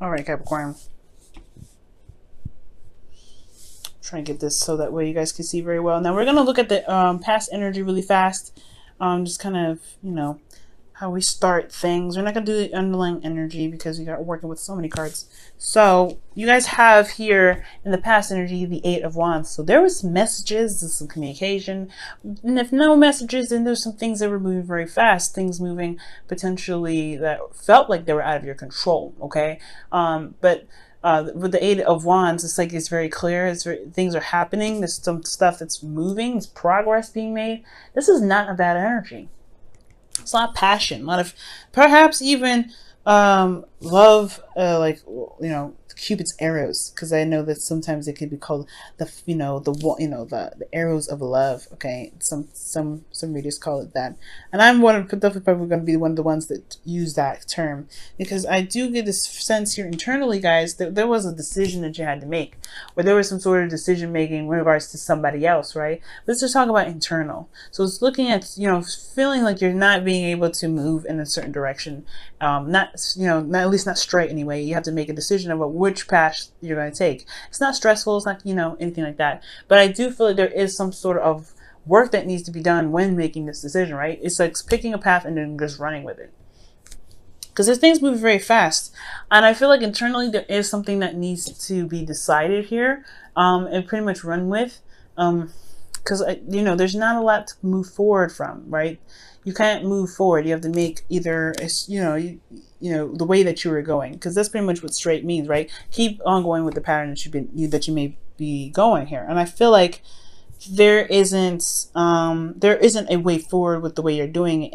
All right, Capricorn. Try and get this so that way you guys can see very well. Now we're gonna look at the past energy really fast. Just kind of, you know, how we start things. We're not gonna do the underlying energy because we got working with so many cards. So you guys have here in the past energy the Eight of Wands. So there was messages, there's some communication, and if no messages, then there's some things that were moving very fast. Things moving potentially that felt like they were out of your control. Okay, but with the Eight of Wands, it's like it's very clear. Things are happening. There's some stuff that's moving. There's progress being made. This is not a bad energy. It's a lot of passion, a lot of perhaps even love, like, you know, Cupid's arrows, because I know that sometimes it could be called the, the arrows of love. Okay, some readers call it that, and I'm definitely probably going to be one of the ones that use that term, because I do get this sense here internally, guys, that there was a decision that you had to make, or there was some sort of decision making in regards to somebody else, right? Let's just talk about internal. So it's looking at, you know, feeling like you're not being able to move in a certain direction, not, you know, not, at least not straight anyway. You have to make a decision about which path you're going to take. It's not stressful. It's not, you know, anything like that. But I do feel like there is some sort of work that needs to be done when making this decision, right? It's like picking a path and then just running with it. Because this thing's moving very fast. And I feel like internally there is something that needs to be decided here, and pretty much run with. Because, you know, there's not a lot to move forward from, right? You can't move forward. You have to make either, you know, the way that you were going, because that's pretty much what straight means, right? Keep on going with the pattern that you may be going here. And I feel like there isn't a way forward with the way you're doing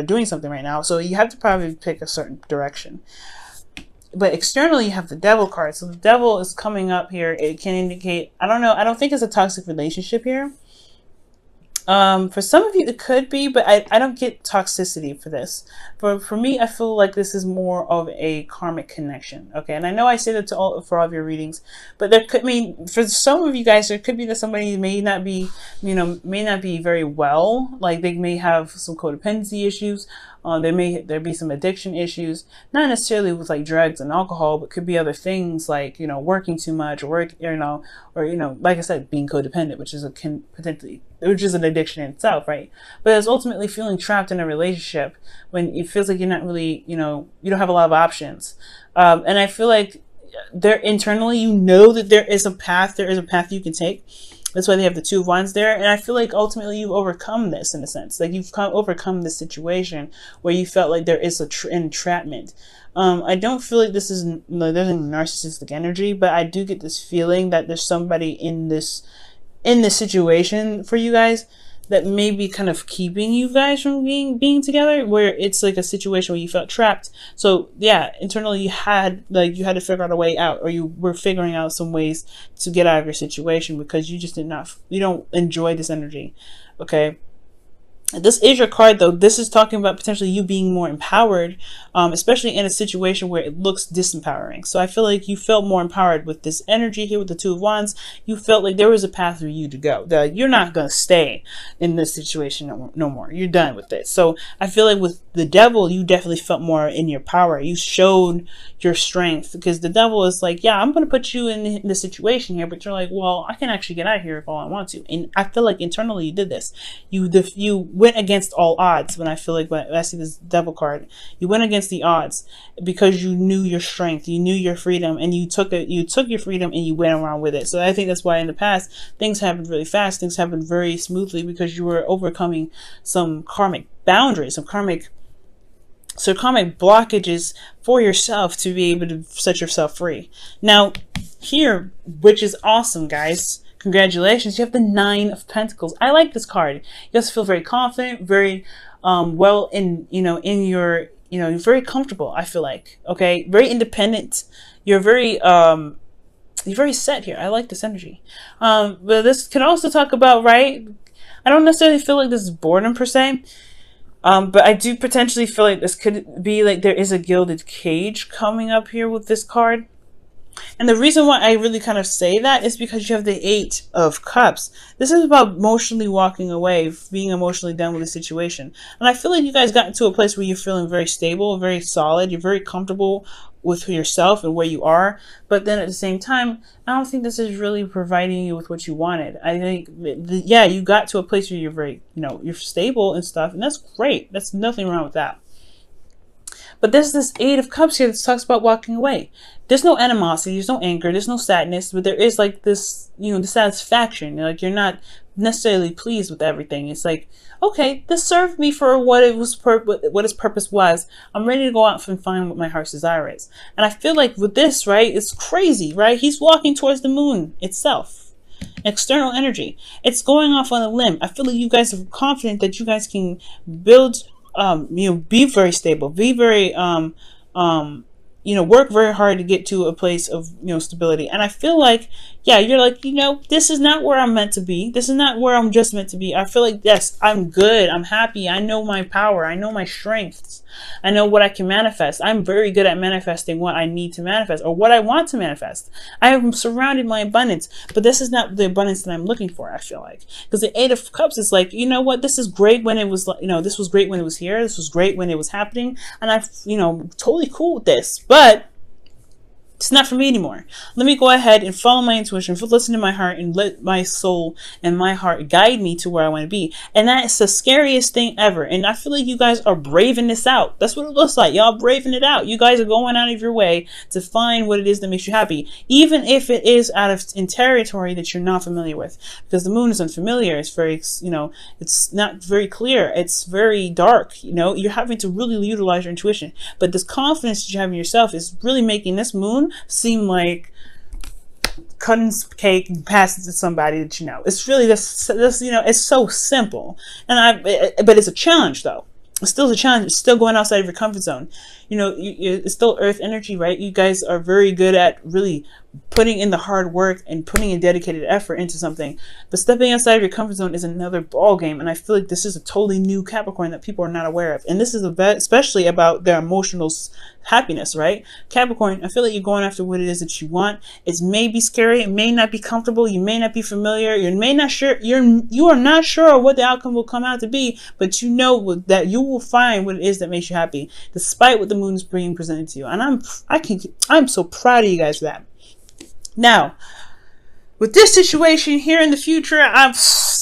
doing something right now. So you have to probably pick a certain direction. But externally, you have the Devil card. So the Devil is coming up here. It can indicate, I don't know, I don't think it's a toxic relationship here. For some of you, it could be, but I don't get toxicity for this. For me, I feel like this is more of a karmic connection. Okay, and I know I say that for all of your readings, but there could mean for some of you guys, there could be that somebody may not be, you know, may not be very well. Like they may have some codependency issues. There be some addiction issues, not necessarily with like drugs and alcohol, but could be other things like, you know, working too much, or like I said, being codependent, which is which is an addiction in itself, right? But it's ultimately feeling trapped in a relationship when it feels like you're not really, you know, you don't have a lot of options. And I feel like there internally, you know that there is a path you can take. That's why they have the Two of Wands there. And I feel like ultimately you've overcome this in a sense. Like you've overcome this situation where you felt like there is entrapment. I don't feel like there's any narcissistic energy, but I do get this feeling that there's somebody in this situation for you guys that may be kind of keeping you guys from being together, where it's like a situation where you felt trapped. So yeah, internally you had to figure out a way out, or you were figuring out some ways to get out of your situation because you just you don't enjoy this energy. Okay. This is your card, though. This is talking about potentially you being more empowered, especially in a situation where it looks disempowering. So I feel like you felt more empowered with this energy here with the Two of Wands. You felt like there was a path for you to go. That you're not going to stay in this situation no more. You're done with it. So I feel like with the Devil, you definitely felt more in your power. You showed your strength, because the Devil is like, yeah, I'm going to put you in this situation here, but you're like, well, I can actually get out of here if all I want to. And I feel like internally you did this. You went against all odds. When I see this Devil card, you went against the odds because you knew your strength, you knew your freedom, and you took your freedom and you went around with it. So I think that's why in the past things happened really fast, things happened very smoothly, because you were overcoming some karmic boundaries, some karmic blockages for yourself to be able to set yourself free. Now here, which is awesome, guys, congratulations, you have the Nine of Pentacles. I like this card. You guys feel very confident, very well you're very comfortable, I feel like. Okay, very independent. You're very set here. I like this energy. But this can also talk about, right, I don't necessarily feel like this is boredom per se. But I do potentially feel like this could be like there is a gilded cage coming up here with this card. And the reason why I really kind of say that is because you have the Eight of Cups. This is about emotionally walking away, being emotionally done with the situation. And I feel like you guys got into a place where you're feeling very stable, very solid, you're very comfortable with yourself and where you are. But then at the same time, I don't think this is really providing you with what you wanted. I think, yeah, you got to a place where you're very, you're stable and stuff, and that's great. That's nothing wrong with that. But there's this Eight of Cups here that talks about walking away. There's no animosity, there's no anger, there's no sadness, but there is like this, the satisfaction. Like you're not necessarily pleased with everything. It's like, okay, this served me for what it was, what its purpose was. I'm ready to go out and find what my heart's desire is. And I feel like with this, right, it's crazy, right? He's walking towards the moon itself. External energy. It's going off on a limb. I feel like you guys are confident that you guys can build, be very stable, be very, work very hard to get to a place of, stability. And I feel like, yeah, you're like, this is not where I'm meant to be. This is not where I'm just meant to be. I feel like, yes, I'm good. I'm happy. I know my power. I know my strengths. I know what I can manifest. I'm very good at manifesting what I need to manifest or what I want to manifest. I am surrounded by abundance, but this is not the abundance that I'm looking for, I feel like. Because the Eight of Cups is like, you know what? This is great when it was, this was great when it was here. This was great when it was happening. And I'm, totally cool with this. But it's not for me anymore. Let me go ahead and follow my intuition, listen to my heart, and let my soul and my heart guide me to where I want to be. And that is the scariest thing ever. And I feel like you guys are braving this out. That's what it looks like. Y'all braving it out. You guys are going out of your way to find what it is that makes you happy, even if it is in territory that you're not familiar with. Because the moon is unfamiliar. It's very, it's not very clear. It's very dark. You're having to really utilize your intuition. But this confidence that you have in yourself is really making this moon seem like cutting cake and passing it to somebody that It's really this it's so simple. But it's a challenge though. It's still a challenge. It's still going outside of your comfort zone. It's still earth energy, right? You guys are very good at really putting in the hard work and putting a dedicated effort into something. But stepping outside of your comfort zone is another ball game. And I feel like this is a totally new Capricorn that people are not aware of. And this is especially about their emotional happiness, right? Capricorn, I feel like you're going after what it is that you want. It may be scary. It may not be comfortable. You may not be familiar. You are not sure what the outcome will come out to be, but you know that you will find what it is that makes you happy, despite what the moon is presented to you. And I'm so proud of you guys for that. Now, with this situation here in the future, that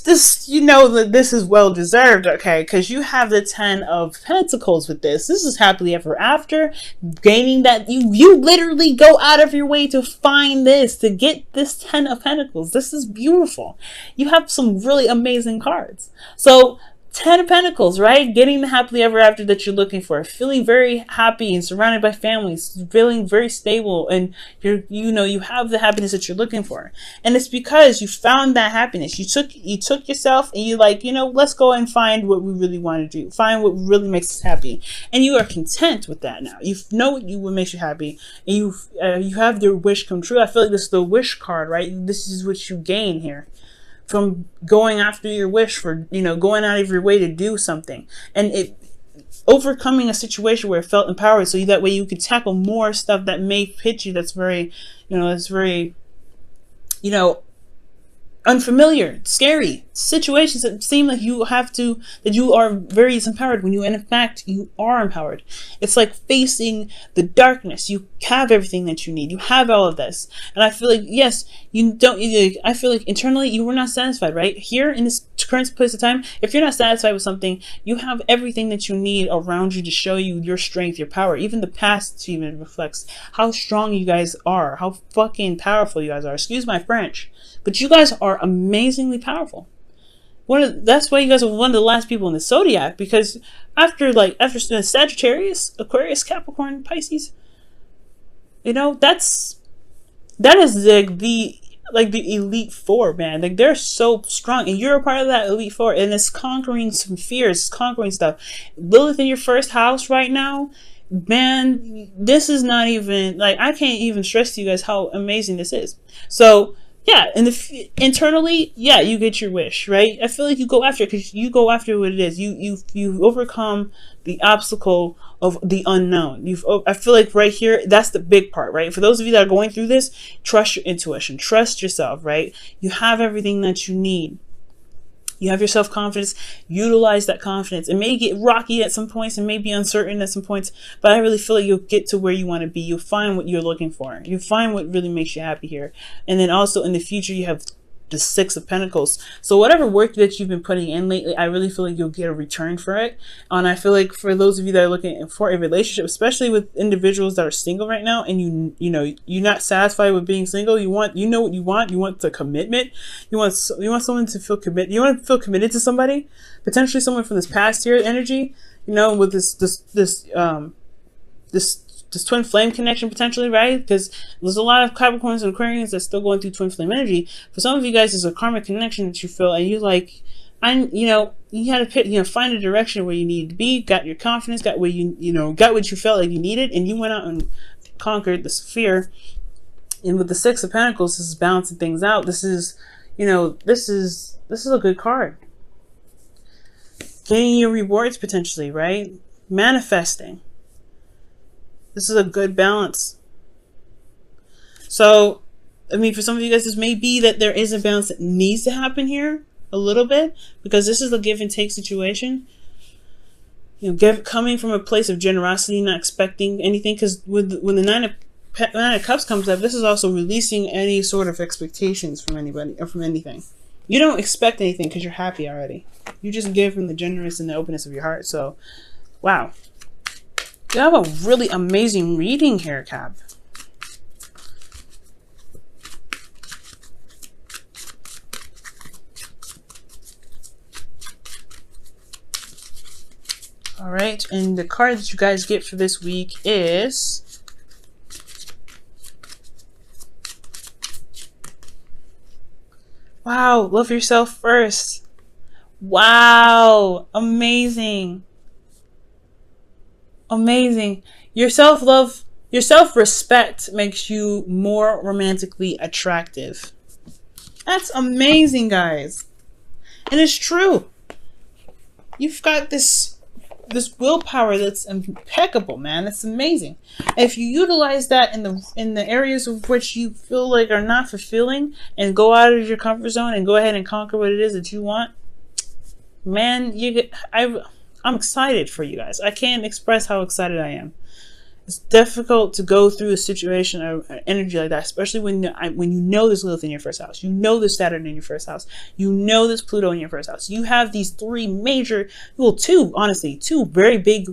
this is well deserved, okay? Because you have the 10 of Pentacles with this. This is happily ever after, gaining that you literally go out of your way to find this, to get this 10 of Pentacles. This is beautiful. You have some really amazing cards. So 10 of Pentacles, right? Getting the happily ever after that you're looking for. Feeling very happy and surrounded by families. Feeling very stable, and you have the happiness that you're looking for. And it's because you found that happiness. You took yourself and you let's go and find what we really want to do. Find what really makes us happy. And you are content with that now. You know what makes you happy, and you have your wish come true. I feel like this is the wish card, right? This is what you gain here from going after your wish, for going out of your way to do something, and overcoming a situation where it felt empowered, so that way you could tackle more stuff that may hit you that's very unfamiliar, scary situations that seem like you are very empowered, when in fact you are empowered. It's like facing the darkness. You have everything that you need. You have all of this. And I feel like, yes, I feel like internally you were not satisfied, right? Here in this current place of time, if you're not satisfied with something, you have everything that you need around you to show you your strength, your power. Even the past achievement reflects how strong you guys are, how fucking powerful you guys are. Excuse my French. But you guys are amazingly powerful. That's why you guys are one of the last people in the zodiac, because after Sagittarius, Aquarius, Capricorn, Pisces, that is the elite four, man. Like, they're so strong, and you're a part of that elite four, and it's conquering some fears, it's conquering stuff. Lilith in your first house right now, man, this is not even, I can't even stress to you guys how amazing this is. So yeah, and internally, yeah, you get your wish, right? I feel like you go after it because you go after what it is. You overcome the obstacle of the unknown. I feel like right here, that's the big part, right? For those of you that are going through this, trust your intuition, trust yourself, right? You have everything that you need. You have your self-confidence. Utilize that confidence. It may get rocky at some points and may be uncertain at some points, but I really feel like you'll get to where you want to be. You'll find what you're looking for. You find what really makes you happy here. And then also in the future, you have the Six of Pentacles. So whatever work that you've been putting in lately, I really feel like you'll get a return for it. And I feel like for those of you that are looking for a relationship, especially with individuals that are single right now, and you know you're not satisfied with being single, you know what you want the commitment. You want someone to feel committed. You want to feel committed to somebody, potentially someone from this past year energy. You know, with this twin flame connection potentially, right? Because there's a lot of Capricorns and Aquarians that's still going through twin flame energy. For some of you guys, there's a karmic connection that you feel, and you like, you had to pick, find a direction where you needed to be, got your confidence, got where got what you felt like you needed, and you went out and conquered this fear. And with the Six of Pentacles, this is balancing things out. This is, this is a good card. Getting your rewards potentially, right? Manifesting. This is a good balance. So, I mean, for some of you guys, this may be that there is a balance that needs to happen here a little bit, because this is a give and take situation. Coming from a place of generosity, not expecting anything, because when the Nine of Cups comes up, this is also releasing any sort of expectations from anybody or from anything. You don't expect anything because you're happy already. You just give from the generous and the openness of your heart. So, wow. You have a really amazing reading here, Cap. All right, and the card that you guys get for this week is wow, love yourself first. Wow, amazing. Amazing. Your self-love, your self-respect makes you more romantically attractive. That's amazing, guys. And it's true. You've got this willpower that's impeccable, man. It's amazing. If you utilize that in the areas of which you feel like are not fulfilling, and go out of your comfort zone and go ahead and conquer what it is that you want, man, I'm excited for you guys. I can't express how excited I am. It's difficult to go through a situation of energy like that, especially when you know there's Lilith in your first house. You know there's Saturn in your first house. You know there's Pluto in your first house. You have these three major, two very big,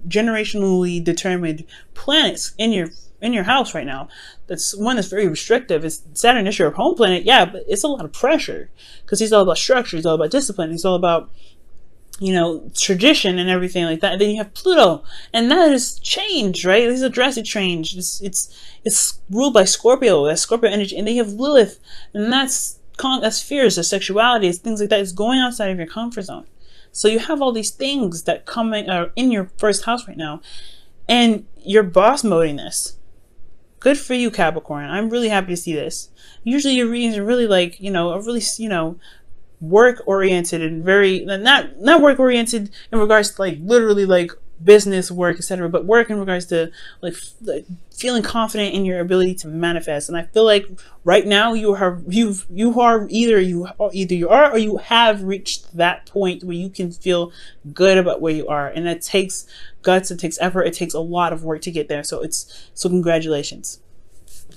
generationally determined planets in your house right now. That's one that's very restrictive. It's Saturn is your home planet, yeah, but it's a lot of pressure because he's all about structure. He's all about discipline. He's all about tradition and everything like that. And then you have Pluto, and that is change, right? This is a drastic change. It's ruled by Scorpio. That's Scorpio energy, and then you have Lilith, and that's fears, that's sexuality, it's things like that. It's going outside of your comfort zone. So you have all these things that are in your first house right now, and you're boss moding this. Good for you, Capricorn. I'm really happy to see this. Usually your readings are really work oriented and very not work oriented in regards to literally business work, etc., but work in regards to feeling confident in your ability to manifest. And I feel like right now you have reached that point where you can feel good about where you are, and it takes guts, it takes effort, it takes a lot of work to get there. So congratulations.